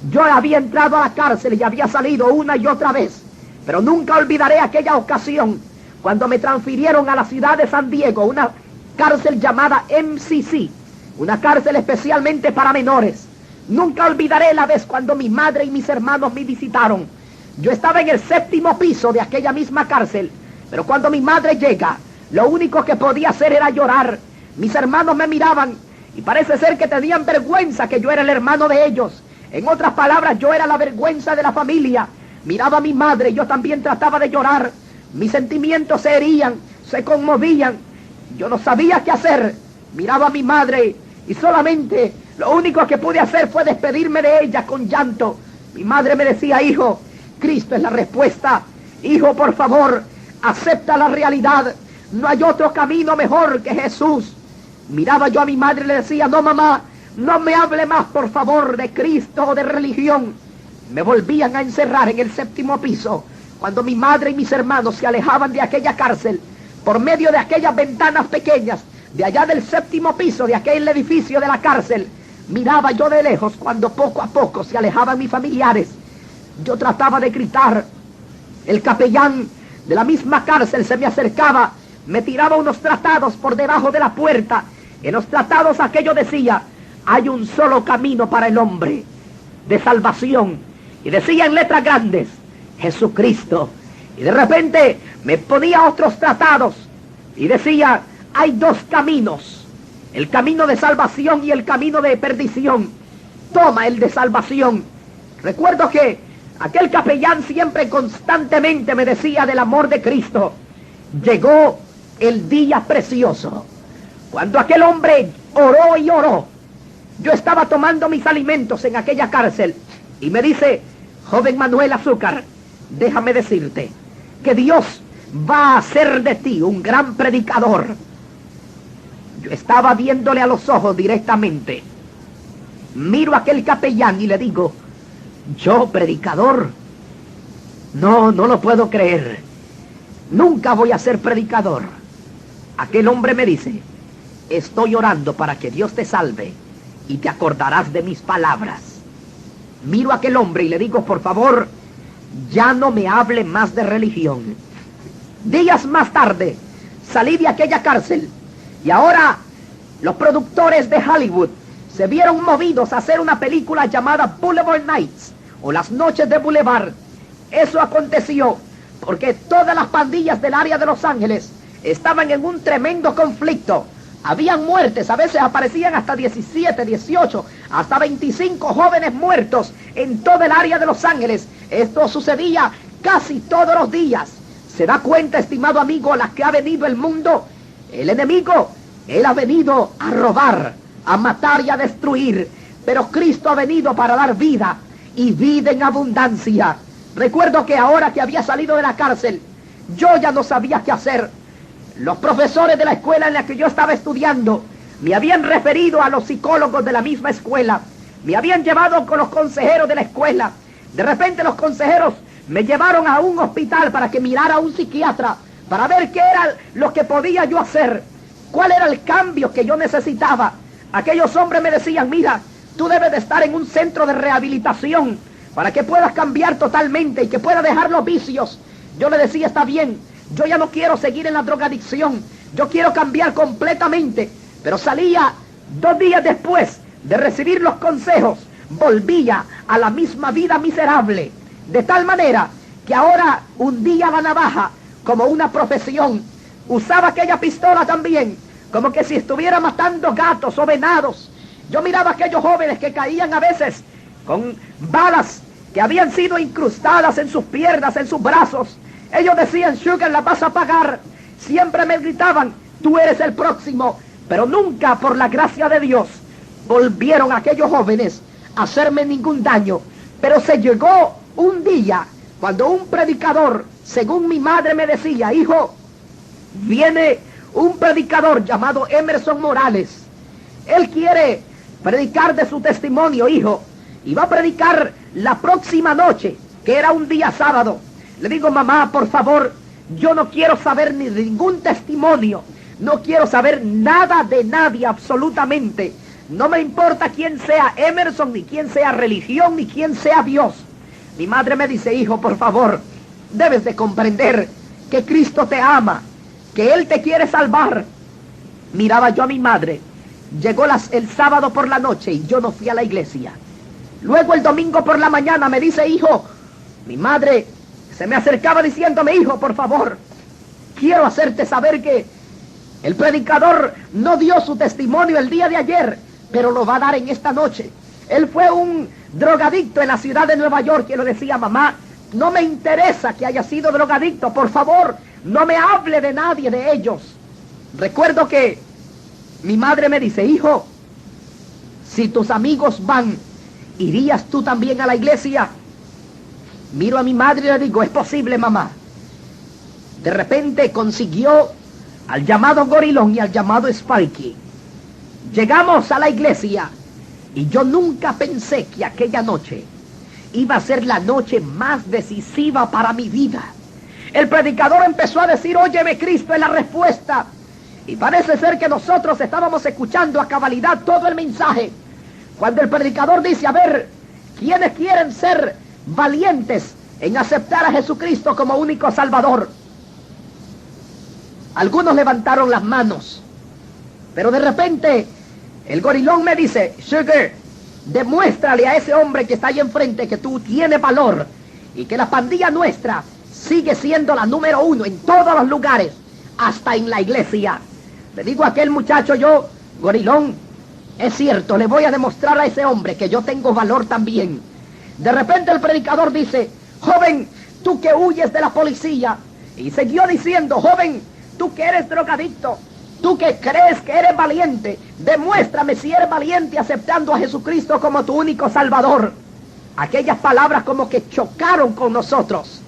yo había entrado a la cárcel y había salido una y otra vez, pero nunca olvidaré aquella ocasión cuando me transfirieron a la ciudad de San Diego, una cárcel llamada MCC, una cárcel especialmente para menores. Nunca olvidaré la vez cuando mi madre y mis hermanos me visitaron. Yo estaba en el 7º piso de aquella misma cárcel, pero cuando mi madre llega, lo único que podía hacer era llorar. Mis hermanos me miraban y parece ser que tenían vergüenza que yo era el hermano de ellos. En otras palabras, yo era la vergüenza de la familia. Miraba a mi madre y yo también trataba de llorar. Mis sentimientos se herían, se conmovían. Yo no sabía qué hacer. Miraba a mi madre y solamente lo único que pude hacer fue despedirme de ella con llanto. Mi madre me decía: hijo, Cristo es la respuesta. Hijo, por favor, acepta la realidad. No hay otro camino mejor que Jesús. Miraba yo a mi madre y le decía: no, mamá, no me hable más, por favor, de Cristo o de religión. Me volvían a encerrar en el 7º piso. Cuando mi madre y mis hermanos se alejaban de aquella cárcel, por medio de aquellas ventanas pequeñas, de allá del 7º piso, de aquel edificio de la cárcel, miraba yo de lejos cuando poco a poco se alejaban mis familiares. Yo trataba de gritar. El capellán de la misma cárcel se me acercaba, me tiraba unos tratados por debajo de la puerta. En los tratados aquello decía: hay un solo camino para el hombre de salvación. Y decía en letras grandes: Jesucristo. Y de repente me ponía otros tratados y decía: hay 2 caminos, el camino de salvación y el camino de perdición. Toma el de salvación. Recuerdo que aquel capellán siempre constantemente me decía del amor de Cristo. Llegó el día precioso, cuando aquel hombre oró y oró. Yo estaba tomando mis alimentos en aquella cárcel y me dice: joven Manuel Azúcar, déjame decirte que Dios va a hacer de ti un gran predicador. Yo estaba viéndole a los ojos directamente. Miro a aquel capellán y le digo: ¿yo predicador? No, no lo puedo creer. Nunca voy a ser predicador. Aquel hombre me dice: estoy orando para que Dios te salve y te acordarás de mis palabras. Miro a aquel hombre y le digo: por favor, ya no me hable más de religión. Días más tarde salí de aquella cárcel y ahora los productores de Hollywood se vieron movidos a hacer una película llamada Boulevard Nights, o Las Noches de Boulevard. Eso aconteció porque todas las pandillas del área de Los Ángeles estaban en un tremendo conflicto. Habían muertes, a veces aparecían hasta 17, 18, hasta 25 jóvenes muertos en todo el área de Los Ángeles. Esto sucedía casi todos los días. ¿Se da cuenta, estimado amigo, a las que ha venido el mundo? El enemigo, él ha venido a robar, a matar y a destruir. Pero Cristo ha venido para dar vida, y vida en abundancia. Recuerdo que ahora que había salido de la cárcel, yo ya no sabía qué hacer. Los profesores de la escuela en la que yo estaba estudiando me habían referido a los psicólogos de la misma escuela. Me habían llevado con los consejeros de la escuela. De repente los consejeros me llevaron a un hospital para que mirara a un psiquiatra, para ver qué era lo que podía yo hacer, cuál era el cambio que yo necesitaba. Aquellos hombres me decían: mira, tú debes de estar en un centro de rehabilitación para que puedas cambiar totalmente y que puedas dejar los vicios. Yo le decía: está bien, yo ya no quiero seguir en la drogadicción, yo quiero cambiar completamente. Pero salía 2 días después de recibir los consejos, volvía a la misma vida miserable, de tal manera que ahora hundía la navaja como una profesión. Usaba aquella pistola también como que si estuviera matando gatos o venados. Yo miraba a aquellos jóvenes que caían a veces con balas que habían sido incrustadas en sus piernas, en sus brazos. Ellos decían: Sugar, la vas a pagar. Siempre me gritaban: tú eres el próximo. Pero nunca, por la gracia de Dios, volvieron aquellos jóvenes a hacerme ningún daño. Pero se llegó un día cuando un predicador, según mi madre me decía: hijo, viene un predicador llamado Emerson Morales. Él quiere predicar de su testimonio, hijo, y va a predicar la próxima noche, que era un día sábado. Le digo: mamá, por favor, yo no quiero saber ni de ningún testimonio, no quiero saber nada de nadie, absolutamente. No me importa quién sea Emerson, ni quién sea religión, ni quién sea Dios. Mi madre me dice: hijo, por favor, debes de comprender que Cristo te ama, que Él te quiere salvar. Miraba yo a mi madre. Llegó el sábado por la noche y yo no fui a la iglesia. Luego el domingo por la mañana me dice: hijo, mi madre se me acercaba diciéndome: hijo, por favor, quiero hacerte saber que el predicador no dio su testimonio el día de ayer, pero lo va a dar en esta noche. Él fue un drogadicto en la ciudad de Nueva York. Y lo decía: mamá, no me interesa que haya sido drogadicto, por favor, no me hable de nadie de ellos. Recuerdo que mi madre me dice: hijo, Si tus amigos van, ¿irías tú también a la iglesia? Miro a mi madre y le digo, es posible, mamá. De repente consiguió al llamado Gorilón y al llamado Sparky. Llegamos a la iglesia y yo nunca pensé que aquella noche iba a ser la noche más decisiva para mi vida. El predicador empezó a decir, óyeme, Cristo es la respuesta. Y parece ser que nosotros estábamos escuchando a cabalidad todo el mensaje. Cuando el predicador dice, a ver, ¿quiénes quieren ser valientes en aceptar a Jesucristo como único Salvador? Algunos levantaron las manos, pero de repente el Gorilón me dice, Sugar, demuéstrale a ese hombre que está ahí enfrente que tú tienes valor y que la pandilla nuestra sigue siendo la número 1 en todos los lugares, hasta en la iglesia. Le digo a aquel muchacho yo, Gorilón, es cierto, le voy a demostrar a ese hombre que yo tengo valor también. De repente el predicador dice, joven, tú que huyes de la policía, y siguió diciendo, joven, tú que eres drogadicto, tú que crees que eres valiente, demuéstrame si eres valiente aceptando a Jesucristo como tu único Salvador. Aquellas palabras como que chocaron con nosotros.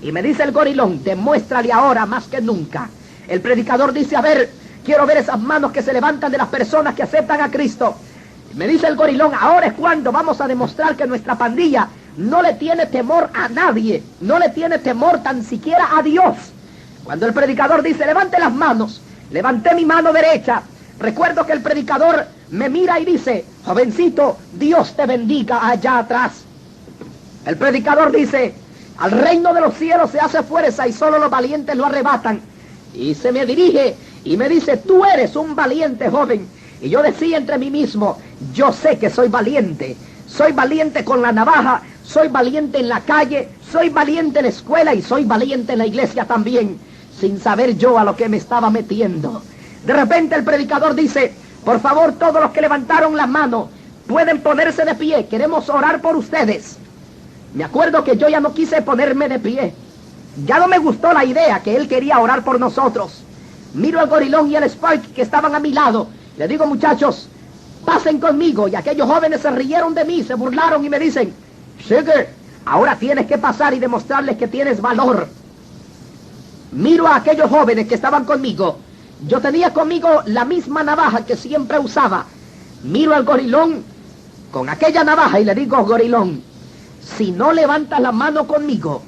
Y me dice el Gorilón, demuéstrale ahora más que nunca. El predicador dice, a ver, quiero ver esas manos que se levantan de las personas que aceptan a Cristo. Y me dice el Gorilón, ahora es cuando vamos a demostrar que nuestra pandilla no le tiene temor a nadie, no le tiene temor tan siquiera a Dios. Cuando el predicador dice, levante las manos, levanté mi mano derecha. Recuerdo que el predicador me mira y dice, jovencito, Dios te bendiga allá atrás. El predicador dice, al reino de los cielos se hace fuerza y solo los valientes lo arrebatan. Y se me dirige y me dice, tú eres un valiente joven. Y yo decía entre mí mismo, yo sé que soy valiente con la navaja, soy valiente en la calle, soy valiente en la escuela y soy valiente en la iglesia también, sin saber yo a lo que me estaba metiendo. De repente el predicador dice, por favor, todos los que levantaron la mano pueden ponerse de pie, queremos orar por ustedes. Me acuerdo que yo ya no quise ponerme de pie, ya no me gustó la idea que él quería orar por nosotros. Miro al Gorilón y al Sparky que estaban a mi lado, le digo, muchachos, pasen conmigo, y aquellos jóvenes se rieron de mí, se burlaron y me dicen, Sugar, ahora tienes que pasar y demostrarles que tienes valor. Miro a aquellos jóvenes que estaban conmigo, yo tenía conmigo la misma navaja que siempre usaba. Miro al Gorilón con aquella navaja y le digo, Gorilón, si no levantas la mano conmigo,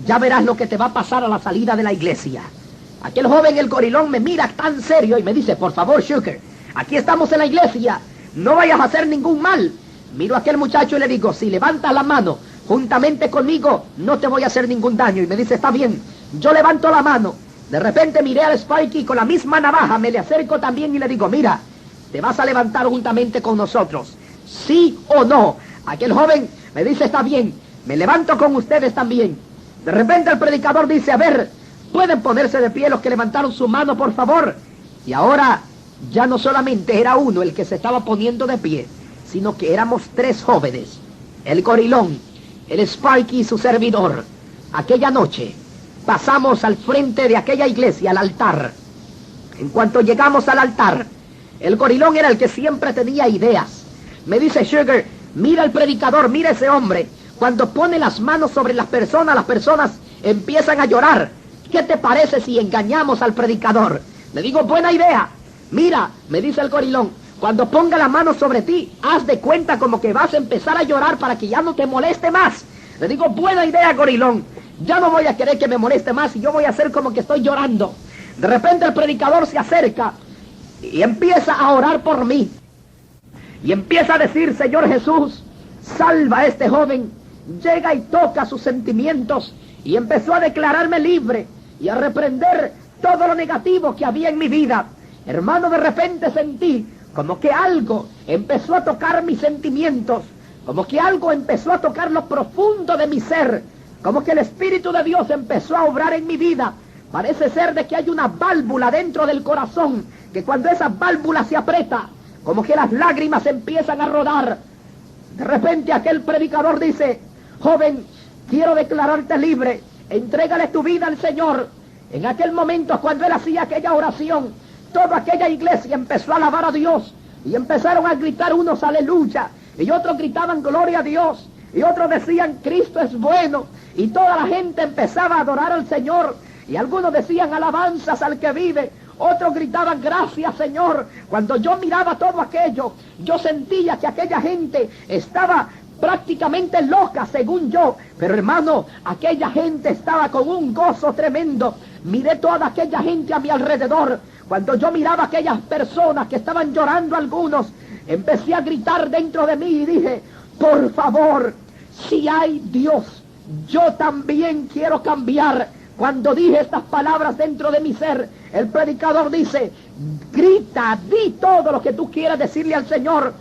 ya verás lo que te va a pasar a la salida de la iglesia. Aquel joven, el Gorilón, me mira tan serio y me dice, por favor, Sugar, aquí estamos en la iglesia, no vayas a hacer ningún mal. Miro a aquel muchacho y le digo, si levantas la mano juntamente conmigo, no te voy a hacer ningún daño. Y me dice, está bien. Yo levanto la mano. De repente miré al Sparky con la misma navaja, me le acerco también y le digo, mira, te vas a levantar juntamente con nosotros, ¿sí o no? Aquel joven me dice, está bien, me levanto con ustedes también. De repente el predicador dice, a ver, ¿pueden ponerse de pie los que levantaron su mano, por favor? Y ahora ya no solamente era uno el que se estaba poniendo de pie, sino que éramos 3 jóvenes, el Gorilón, el Sparky y su servidor. Aquella noche pasamos al frente de aquella iglesia, al altar. En cuanto llegamos al altar, el Gorilón era el que siempre tenía ideas. Me dice, Sugar, mira el predicador, mira ese hombre. Cuando pone las manos sobre las personas empiezan a llorar. ¿Qué te parece si engañamos al predicador? Le digo, buena idea. Mira, me dice el Gorilón, cuando ponga la mano sobre ti, haz de cuenta como que vas a empezar a llorar para que ya no te moleste más. Le digo, buena idea, Gorilón. Ya no voy a querer que me moleste más y yo voy a hacer como que estoy llorando. De repente el predicador se acerca y empieza a orar por mí. Y empieza a decir, Señor Jesús, salva a este joven. Llega y toca sus sentimientos y empezó a declararme libre y a reprender todo lo negativo que había en mi vida. Hermano, de repente sentí como que algo empezó a tocar mis sentimientos, como que algo empezó a tocar lo profundo de mi ser, como que el Espíritu de Dios empezó a obrar en mi vida. Parece ser de que hay una válvula dentro del corazón, que cuando esa válvula se aprieta, como que las lágrimas empiezan a rodar. De repente aquel predicador dice, joven, quiero declararte libre, entrégale tu vida al Señor. En aquel momento, cuando él hacía aquella oración, toda aquella iglesia empezó a alabar a Dios, Y empezaron a gritar unos aleluya, y otros gritaban gloria a Dios, y otros decían Cristo es bueno, y toda la gente empezaba a adorar al Señor, y algunos decían alabanzas al que vive, otros gritaban gracias Señor. Cuando yo miraba todo aquello, yo sentía que aquella gente estaba prácticamente loca según yo, pero hermano, aquella gente estaba con un gozo tremendo. Miré toda aquella gente a mi alrededor. Cuando yo miraba a aquellas personas que estaban llorando algunos, empecé a gritar dentro de mí y dije, por favor, si hay Dios, yo también quiero cambiar. Cuando dije estas palabras dentro de mi ser, el predicador dice, grita, di todo lo que tú quieras decirle al Señor.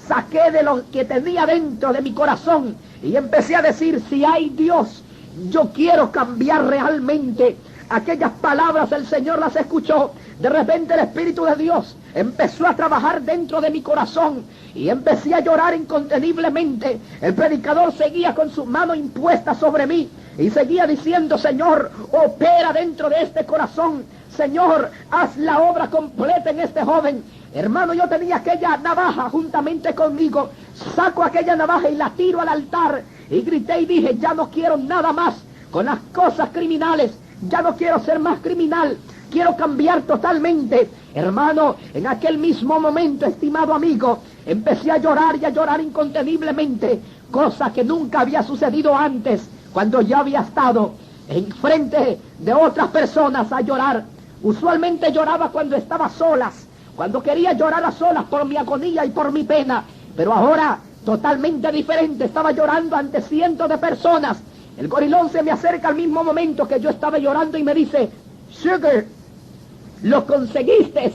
Saqué de lo que tenía dentro de mi corazón y empecé a decir, si hay Dios, yo quiero cambiar realmente. Aquellas palabras el Señor las escuchó. De repente el Espíritu de Dios empezó a trabajar dentro de mi corazón y empecé a llorar inconteniblemente. El predicador seguía con su mano impuesta sobre mí y seguía diciendo, Señor, opera dentro de este corazón. Señor, haz la obra completa en este joven. Hermano, yo tenía aquella navaja juntamente conmigo. Saco aquella navaja y la tiro al altar. Y grité y dije, ya no quiero nada más con las cosas criminales. Ya no quiero ser más criminal. Quiero cambiar totalmente. Hermano, en aquel mismo momento, estimado amigo, empecé a llorar inconteniblemente. Cosa que nunca había sucedido antes, cuando yo había estado en frente de otras personas a llorar. Usualmente lloraba cuando estaba a solas, cuando quería llorar a solas por mi agonía y por mi pena, pero ahora totalmente diferente. Estaba llorando ante cientos de personas. El gorilón se me acerca al mismo momento que yo estaba llorando y me dice, Sugar, lo conseguiste.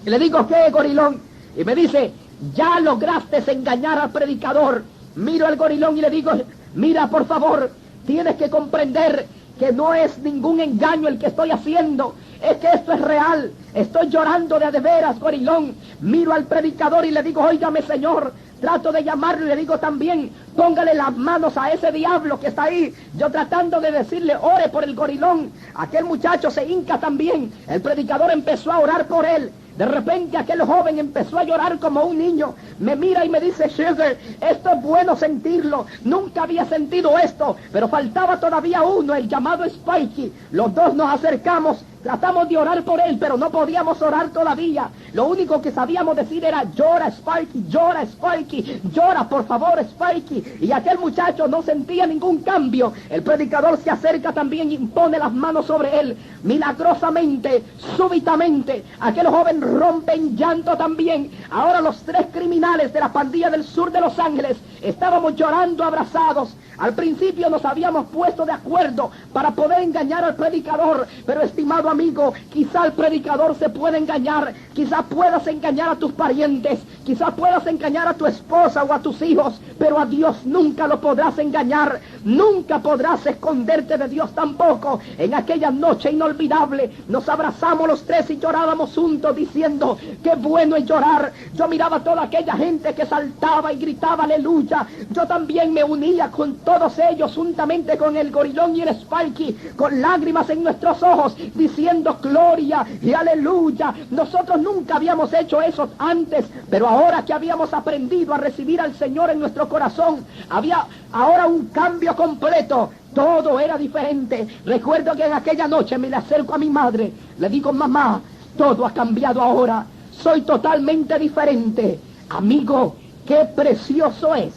Y le digo, ¿qué, gorilón? Y me dice, ya lograste engañar al predicador. Miro al gorilón y le digo, mira, por favor, tienes que comprender que no es ningún engaño el que estoy haciendo, es que esto es real. Estoy llorando de veras, gorilón. Miro al predicador y le digo, óigame, Señor. Trato de llamarlo y le digo también, póngale las manos a ese diablo que está ahí. Yo tratando de decirle, ore por el gorilón. Aquel muchacho se hinca también. El predicador empezó a orar por él. De repente aquel joven empezó a llorar como un niño. Me mira y me dice, Sugar, esto es bueno sentirlo. Nunca había sentido esto. Pero faltaba todavía uno, el llamado Spikey. Los dos nos acercamos. Tratamos de orar por él, pero no podíamos orar todavía. Lo único que sabíamos decir era, llora Spikey, llora por favor Spikey. Y aquel muchacho no sentía ningún cambio. El predicador se acerca también y impone las manos sobre él. Milagrosamente, súbitamente, aquel joven rompe en llanto también. Ahora los tres criminales de la pandilla del sur de Los Ángeles estábamos llorando abrazados. Al principio nos habíamos puesto de acuerdo para poder engañar al predicador, pero estimado amigo, quizá el predicador se puede engañar, quizá puedas engañar a tus parientes, quizá puedas engañar a tu esposa o a tus hijos, pero a Dios nunca lo podrás engañar, nunca podrás esconderte de Dios tampoco. En aquella noche inolvidable nos abrazamos los tres y llorábamos juntos diciendo, qué bueno es llorar. Yo miraba a toda aquella gente que saltaba y gritaba aleluya. Yo también me unía con todos ellos juntamente con el gorilón y el Spikey, con lágrimas en nuestros ojos, diciendo gloria y aleluya. Nosotros nunca habíamos hecho eso antes, pero ahora que habíamos aprendido a recibir al Señor en nuestro corazón, había ahora un cambio completo. Todo era diferente. Recuerdo que en aquella noche me le acerco a mi madre, le digo, mamá, todo ha cambiado ahora, soy totalmente diferente. Amigo, qué precioso es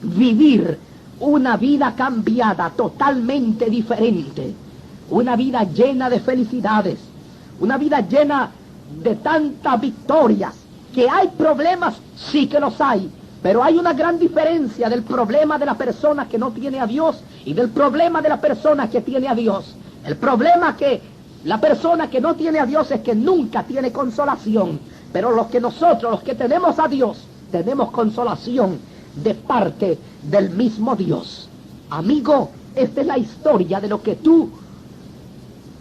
vivir una vida cambiada, totalmente diferente. Una vida llena de felicidades, una vida llena de tantas victorias. Que hay problemas, sí que los hay, pero hay una gran diferencia del problema de la persona que no tiene a Dios y del problema de la persona que tiene a Dios. El problema que la persona que no tiene a Dios es que nunca tiene consolación, pero los que tenemos a Dios, tenemos consolación de parte del mismo Dios. Amigo, esta es la historia de lo que tú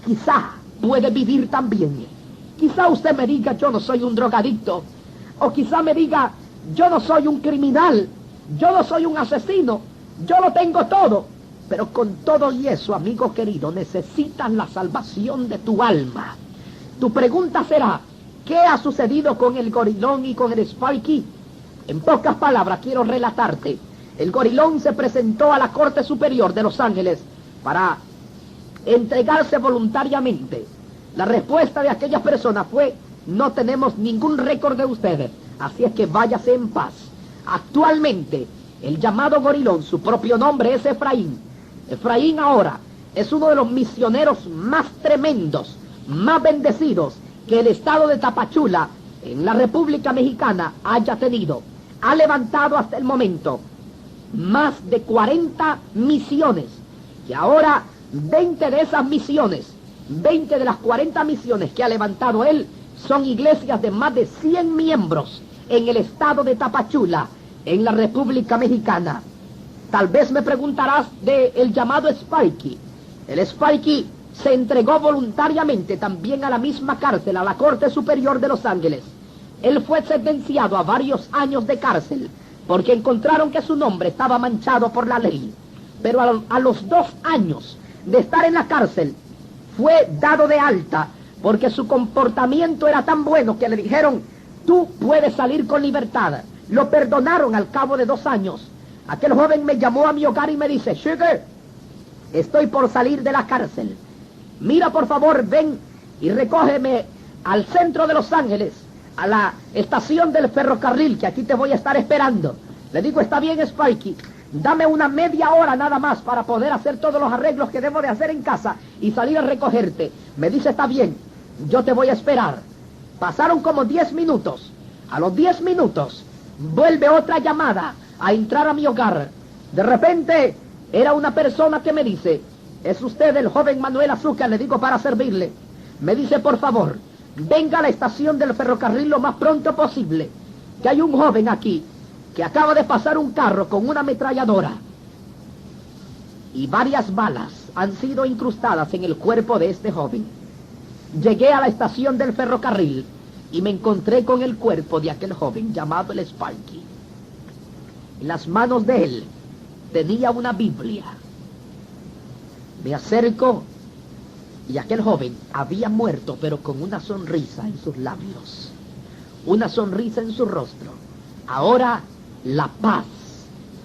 quizá puede vivir también. Quizá usted me diga, yo no soy un drogadicto, o quizá me diga, yo no soy un criminal, yo no soy un asesino, yo lo tengo todo. Pero con todo y eso, amigo querido, necesitas la salvación de tu alma. Tu pregunta será, ¿Qué ha sucedido con el Gorilón y con el Sparky? En pocas palabras quiero relatarte. El Gorilón se presentó a la Corte Superior de Los Ángeles para entregarse voluntariamente. La respuesta de aquellas personas fue: no tenemos ningún récord de ustedes, así es que váyase en paz. Actualmente, el llamado Gorilón, su propio nombre es Efraín. Efraín ahora es uno de los misioneros más tremendos, más bendecidos que el estado de Tapachula, en la República Mexicana, haya tenido. Ha levantado hasta el momento más de 40 misiones, y ahora 20 de esas misiones, 20 de las 40 misiones que ha levantado él, son iglesias de más de 100 miembros en el estado de Tapachula, en la República Mexicana. Tal vez me preguntarás del llamado Sparky. El Sparky se entregó voluntariamente también a la misma cárcel, a la Corte Superior de Los Ángeles. Él fue sentenciado a varios años de cárcel porque encontraron que su nombre estaba manchado por la ley. Pero a los 2 años de estar en la cárcel fue dado de alta porque su comportamiento era tan bueno que le dijeron: tú puedes salir con libertad. Lo perdonaron al cabo de 2 años. Aquel joven me llamó a mi hogar y me dice: Sugar, estoy por salir de la cárcel. Mira, por favor, ven y recógeme al centro de Los Ángeles, a la estación del ferrocarril, que aquí te voy a estar esperando. Le digo: está bien, Sparky, dame una media hora nada más para poder hacer todos los arreglos que debo de hacer en casa y salir a recogerte. Me dice: está bien, yo te voy a esperar. Pasaron como 10 minutos. A los 10 minutos vuelve otra llamada a entrar a mi hogar. De repente era una persona que me dice: ¿es usted el joven Manuel Azúcar? Le digo: para servirle. Me dice: por favor, venga a la estación del ferrocarril lo más pronto posible, que hay un joven aquí que acaba de pasar un carro con una ametralladora y varias balas han sido incrustadas en el cuerpo de este joven. Llegué a la estación del ferrocarril y me encontré con el cuerpo de aquel joven llamado el Sparky. En las manos de él tenía una Biblia. Me acerco y aquel joven había muerto, pero con una sonrisa en sus labios, una sonrisa en su rostro. Ahora la paz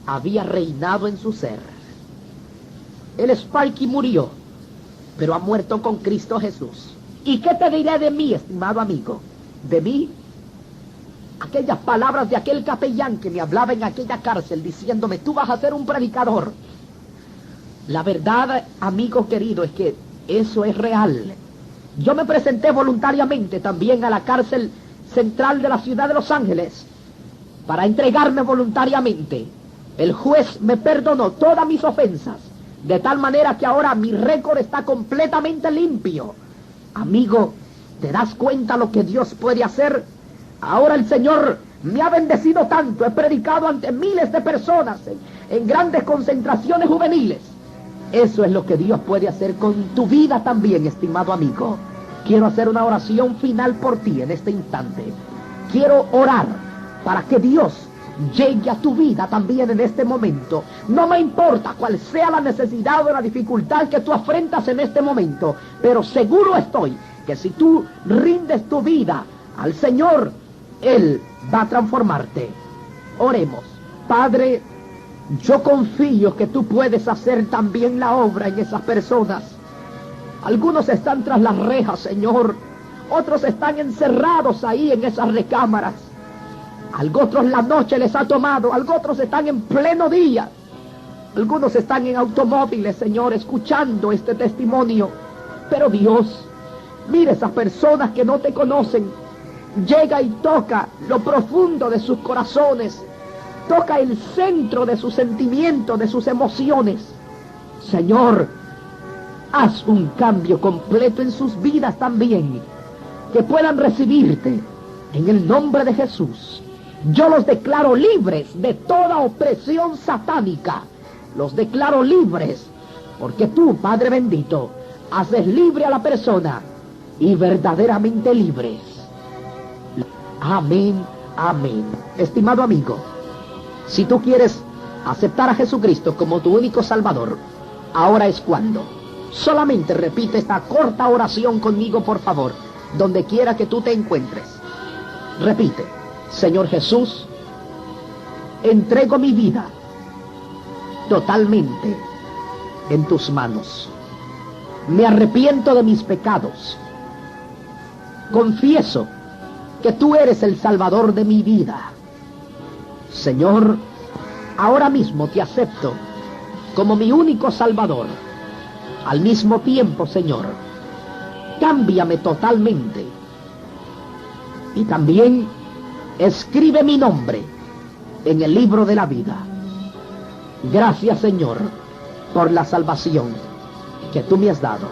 había reinado en su ser. El Sparky murió, pero ha muerto con Cristo Jesús. ¿Y qué te diré de mí, estimado amigo? De mí, aquellas palabras de aquel capellán que me hablaba en aquella cárcel diciéndome: tú vas a ser un predicador. La verdad, amigo querido, es que eso es real. Yo me presenté voluntariamente también a la cárcel central de la ciudad de Los Ángeles para entregarme voluntariamente. El juez me perdonó todas mis ofensas, de tal manera que ahora mi récord está completamente limpio. Amigo, ¿te das cuenta lo que Dios puede hacer? Ahora el Señor me ha bendecido tanto. He predicado ante miles de personas en grandes concentraciones juveniles. Eso es lo que Dios puede hacer con tu vida también, estimado amigo. Quiero hacer una oración final por ti en este instante. Quiero orar para que Dios llegue a tu vida también en este momento. No me importa cuál sea la necesidad o la dificultad que tú afrentas en este momento, pero seguro estoy que si tú rindes tu vida al Señor, Él va a transformarte. Oremos. Padre, yo confío que tú puedes hacer también la obra en esas personas. Algunos están tras las rejas, Señor. Otros están encerrados ahí en esas recámaras. Algo otros la noche les ha tomado. Algo otros están en pleno día. Algunos están en automóviles, Señor, escuchando este testimonio. Pero Dios, mira esas personas que no te conocen. Llega y toca lo profundo de sus corazones. Toca el centro de sus sentimientos, de sus emociones. Señor, haz un cambio completo en sus vidas también. Que puedan recibirte en el nombre de Jesús. Yo los declaro libres de toda opresión satánica. Los declaro libres, porque tú, Padre bendito, haces libre a la persona y verdaderamente libres. Amén, amén. Estimado amigo, si tú quieres aceptar a Jesucristo como tu único Salvador, ahora es cuando. Solamente repite esta corta oración conmigo, por favor. donde quiera que tú te encuentres. Repite: Señor Jesús, entrego mi vida totalmente en tus manos. Me arrepiento de mis pecados. Confieso que tú eres el Salvador de mi vida. Señor, ahora mismo te acepto como mi único Salvador. Al mismo tiempo, Señor, cámbiame totalmente. Y también escribe mi nombre en el libro de la vida. Gracias, Señor, por la salvación que tú me has dado.